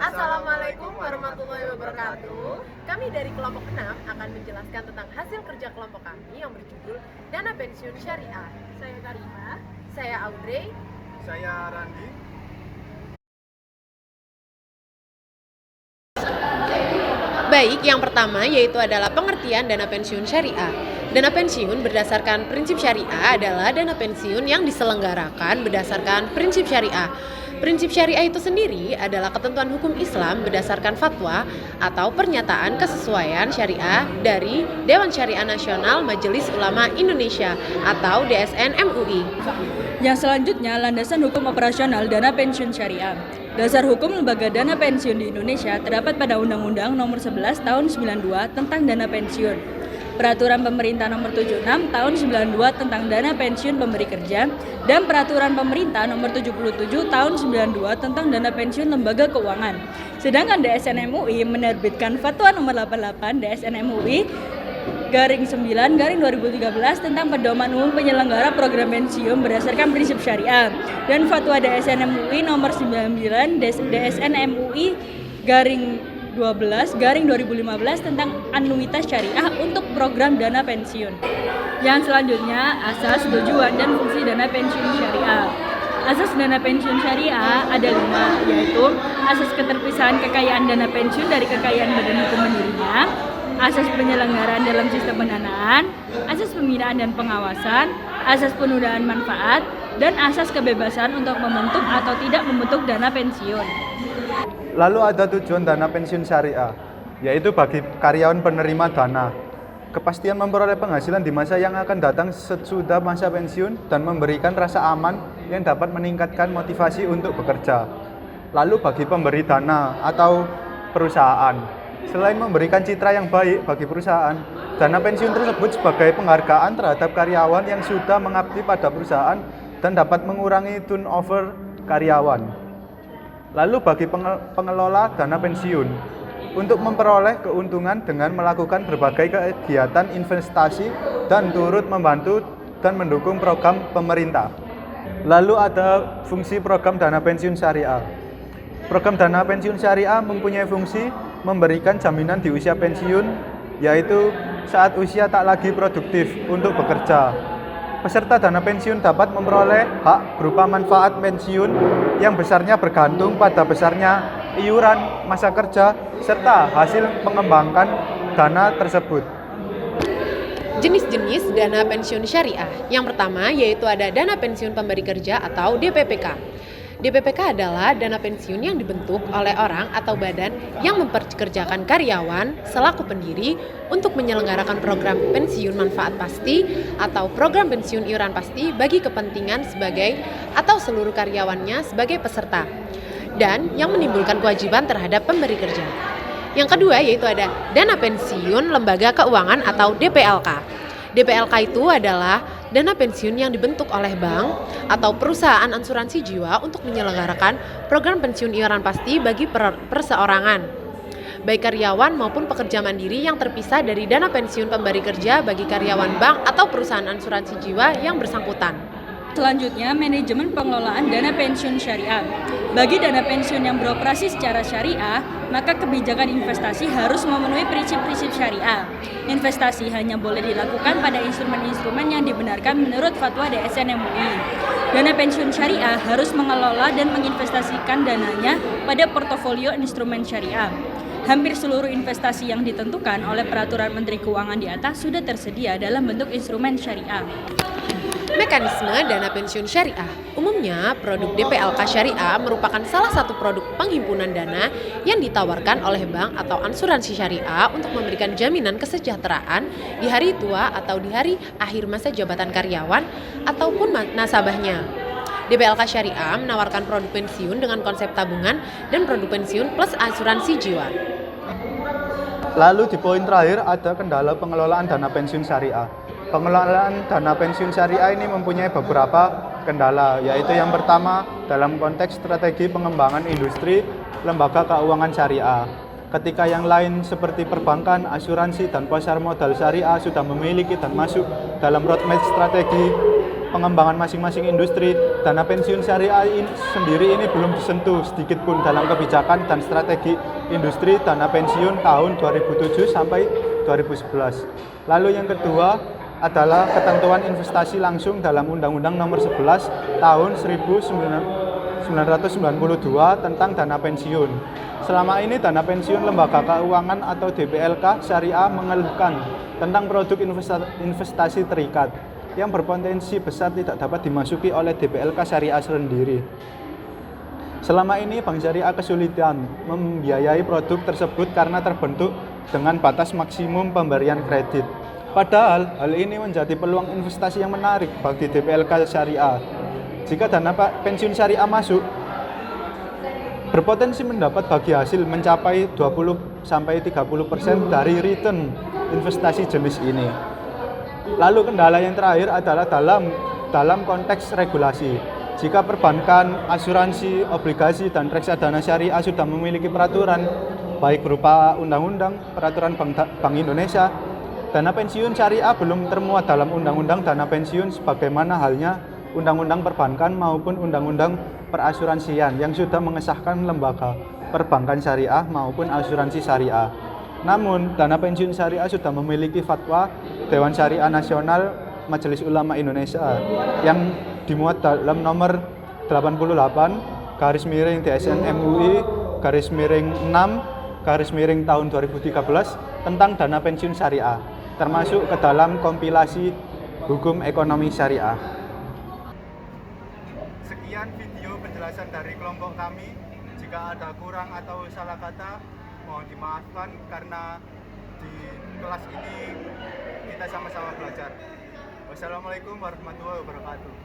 Assalamualaikum warahmatullahi wabarakatuh. Kami dari kelompok 6 akan menjelaskan tentang hasil kerja kelompok kami yang berjudul Dana Pensiun Syariah. Saya Karima. Saya Audrey. Saya Randi. Baik, yang pertama yaitu adalah pengertian dana pensiun syariah. Dana pensiun berdasarkan prinsip syariah adalah dana pensiun yang diselenggarakan berdasarkan prinsip syariah. Prinsip syariah itu sendiri adalah ketentuan hukum Islam berdasarkan fatwa atau pernyataan kesesuaian syariah dari Dewan Syariah Nasional Majelis Ulama Indonesia atau DSN MUI. Yang selanjutnya, landasan hukum operasional dana pensiun syariah. Dasar hukum lembaga dana pensiun di Indonesia terdapat pada Undang-Undang Nomor 11 Tahun 92 tentang dana pensiun. Peraturan Pemerintah Nomor 76 Tahun 92 tentang dana pensiun pemberi kerja dan Peraturan Pemerintah Nomor 77 Tahun 92 tentang dana pensiun lembaga keuangan. Sedangkan DSN MUI menerbitkan Fatwa Nomor 88 DSN MUI Garing 9 Garing 2013 tentang pedoman umum penyelenggara program pensiun berdasarkan prinsip syariah dan Fatwa DSN MUI Nomor 9 DSN MUI Garing 12 Garing 2015 tentang anuitas syariah untuk program dana pensiun. Yang selanjutnya, asas, tujuan, dan fungsi dana pensiun syariah. Asas dana pensiun syariah ada 5, yaitu asas keterpisahan kekayaan dana pensiun dari kekayaan badan hukum pendirinya, asas penyelenggaraan dalam sistem pendanaan, asas pembinaan dan pengawasan, asas penundaan manfaat, dan asas kebebasan untuk membentuk atau tidak membentuk dana pensiun. Lalu ada tujuan dana pensiun syariah, yaitu bagi karyawan penerima dana. Kepastian memperoleh penghasilan di masa yang akan datang sesudah masa pensiun dan memberikan rasa aman yang dapat meningkatkan motivasi untuk bekerja. Lalu bagi pemberi dana atau perusahaan, selain memberikan citra yang baik bagi perusahaan, dana pensiun tersebut sebagai penghargaan terhadap karyawan yang sudah mengabdi pada perusahaan dan dapat mengurangi turnover karyawan. Lalu bagi pengelola dana pensiun, untuk memperoleh keuntungan dengan melakukan berbagai kegiatan investasi dan turut membantu dan mendukung program pemerintah. Lalu ada fungsi program dana pensiun syariah. Program dana pensiun syariah mempunyai fungsi memberikan jaminan di usia pensiun, yaitu saat usia tak lagi produktif untuk bekerja. Peserta dana pensiun dapat memperoleh hak berupa manfaat pensiun yang besarnya bergantung pada besarnya iuran masa kerja serta hasil pengembangan dana tersebut. Jenis-jenis dana pensiun syariah. Yang pertama yaitu ada dana pensiun pemberi kerja atau DPPK. DPPK adalah dana pensiun yang dibentuk oleh orang atau badan yang mempekerjakan karyawan selaku pendiri untuk menyelenggarakan program pensiun manfaat pasti atau program pensiun iuran pasti bagi kepentingan sebagai atau seluruh karyawannya sebagai peserta dan yang menimbulkan kewajiban terhadap pemberi kerja. Yang kedua yaitu ada dana pensiun lembaga keuangan atau DPLK. DPLK itu adalah dana pensiun yang dibentuk oleh bank atau perusahaan asuransi jiwa untuk menyelenggarakan program pensiun iuran pasti bagi perseorangan, baik karyawan maupun pekerja mandiri yang terpisah dari dana pensiun pemberi kerja bagi karyawan bank atau perusahaan asuransi jiwa yang bersangkutan. Selanjutnya, manajemen pengelolaan dana pensiun syariah. Bagi dana pensiun yang beroperasi secara syariah, maka kebijakan investasi harus memenuhi prinsip-prinsip syariah. Investasi hanya boleh dilakukan pada instrumen-instrumen yang dibenarkan menurut fatwa DSN MUI. Dana pensiun syariah harus mengelola dan menginvestasikan dananya pada portofolio instrumen syariah. Hampir seluruh investasi yang ditentukan oleh peraturan Menteri Keuangan di atas sudah tersedia dalam bentuk instrumen syariah. Mekanisme dana pensiun syariah. Umumnya, produk DPLK syariah merupakan salah satu produk penghimpunan dana yang ditawarkan oleh bank atau asuransi syariah untuk memberikan jaminan kesejahteraan di hari tua atau di hari akhir masa jabatan karyawan ataupun nasabahnya. DPLK syariah menawarkan produk pensiun dengan konsep tabungan dan produk pensiun plus asuransi jiwa. Lalu di poin terakhir ada kendala pengelolaan dana pensiun syariah. Pengelolaan dana pensiun syariah ini mempunyai beberapa kendala, yaitu yang pertama dalam konteks strategi pengembangan industri lembaga keuangan syariah. Ketika yang lain seperti perbankan, asuransi, dan pasar modal syariah sudah memiliki dan masuk dalam roadmap strategi pengembangan masing-masing industri, dana pensiun syariah sendiri ini belum disentuh sedikit pun dalam kebijakan dan strategi industri dana pensiun tahun 2007 sampai 2011. Lalu yang kedua adalah ketentuan investasi langsung dalam Undang-Undang Nomor 11 Tahun 1992 tentang dana pensiun. Selama ini dana pensiun lembaga keuangan atau DPLK syariah mengeluhkan tentang produk investasi terikat yang berpotensi besar tidak dapat dimasuki oleh DPLK syariah sendiri. Selama ini Bank Syariah kesulitan membiayai produk tersebut karena terbentuk dengan batas maksimum pemberian kredit. Padahal hal ini menjadi peluang investasi yang menarik bagi DPLK syariah. Jika dana pensiun syariah masuk, berpotensi mendapat bagi hasil mencapai 20-30% dari return investasi jenis ini. Lalu kendala yang terakhir adalah dalam konteks regulasi. Jika perbankan, asuransi, obligasi, dan reksadana syariah sudah memiliki peraturan, baik berupa undang-undang, peraturan Bank Indonesia, dana pensiun syariah belum termuat dalam undang-undang dana pensiun sebagaimana halnya undang-undang perbankan maupun undang-undang perasuransian yang sudah mengesahkan lembaga perbankan syariah maupun asuransi syariah. Namun, dana pensiun syariah sudah memiliki fatwa Dewan Syariah Nasional Majelis Ulama Indonesia yang dimuat dalam nomor 88/DSN MUI /6 tahun 2013 tentang dana pensiun syariah, termasuk ke dalam kompilasi hukum ekonomi syariah. Sekian video penjelasan dari kelompok kami. Jika ada kurang atau salah kata, mohon dimaafkan karena di kelas ini kita sama-sama belajar. Wassalamualaikum warahmatullahi wabarakatuh.